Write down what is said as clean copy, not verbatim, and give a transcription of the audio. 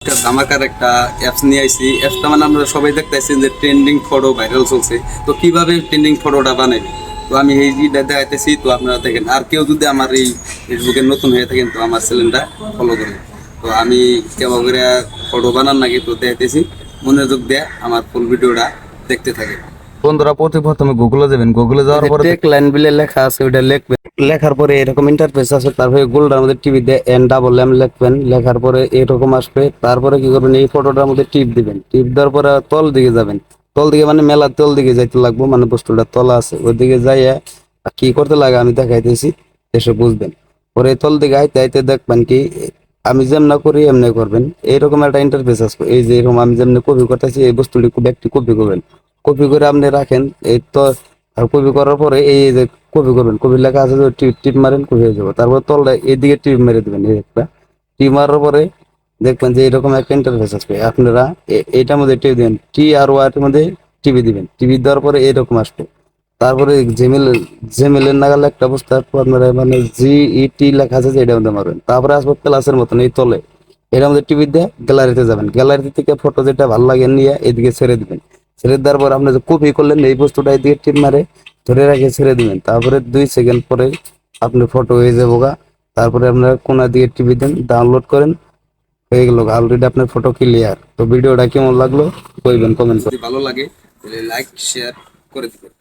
একটা ধামাকার একটা অ্যাপস নিয়ে আইছি। অ্যাপসটা মানে আমরা সবাই দেখতেছি যে ট্রেন্ডিং ফটো ভাইরাল চলছে। তো কিভাবে ট্রেন্ডিং ফটোটা বানাবি, তো আমি এই জিনিসটা দেখাইতেছি। তো আপনারা দেখেন, আর কেউ যদি আমার এই ফেসবুকে নতুন হয়ে থাকেন তো আমার চ্যানেলটা ফলো করেন। তো আমি কেমন করে ফটো বানান নাকি তো দেখাইতেছি, মনোযোগ দিয়ে আমার ফুল ভিডিওটা দেখতে থাকে। বন্ধুরা, প্রথমে গুগলে যাবেন। গুগলে যাওয়ার পরে টেক লাইন বিলে লেখা আছে, ওইটা লিখবেন। লেখার পরে এরকম ইন্টারফেস আছে, তারপরে গোল্ডের মধ্যে টিভি দিয়ে এন ডাবল এম লিখবেন। লেখার পরে এরকম আসবে। তারপরে কি করবেন, এই ফটোটার মধ্যে টিপ দিবেন। টিপ দেওয়ার পরে তল দিকে যাবেন। তল দিকে মানে মেলা তল দিকে যাইতে লাগবো, মানে বস্তুটা তলা আছে ওই দিকে যাইয়া কি করতে লাগে আমি দেখাইতেছি, এসে বুঝবেন। পরে তল দিকে আইতে আইতে দেখবেন কি আমি যেমন করি এমনি করবেন। এইরকম একটা ইন্টারফেস আসবে। এই যে এরকম আমি যেমনি কপি করতেছি, এই বস্তুটি খুব একটি কপি করবেন। কপি করে আপনি রাখেন। এই তো আর কপি করার পরে এই যে কপি করবেন, কপি লেখা আছে, টিপ টিপ মারেন, কপি হয়ে যাবে। তারপর তলটা এইদিকে টিপ মেরে দেবেন। এই একটা টিপ মারার পরে দেখবেন যে এরকম একটা ইন্টারফেস আসবে। আপনারা এইটার মধ্যে টিপ দিবেন, টি আর ওয়ার মধ্যে টিভি দিবেন। টিভি দেওয়ার পরে এরকম আসবে। তারপরে জেমেলের নাগালে একটা অবস্থা, আপনারা মানে GET লেখা আছে যে এটার মধ্যে মারবেন। তারপরে আসবে প্লাসের মতন এই তলে, এটার মধ্যে টিভি দিয়ে গ্যালারিতে যাবেন। গ্যালারি থেকে ফটো যেটা ভালো লাগে নিয়ে এদিকে ছেড়ে দিবেন। ছেড়ে দেওয়ার পর আপনি যে কপি করলেন এই বস্তুটা এদিকে টিপ মারে ধরে রাখে ছেড়ে দিবেন। তারপরে 2 সেকেন্ড পরে আপনি ফটো হয়ে যাবো গা। তারপরে আপনার কোনা দিয়ে টিভি দেন, ডাউনলোড করেন, হয়ে গেল। অলরেডি আপনার ফটো ক্লিয়ার। তো ভিডিওটা কেমন লাগলো কইবেন কমেন্ট করে। যদি ভালো লাগে তাহলে লাইক শেয়ার করে দিবেন।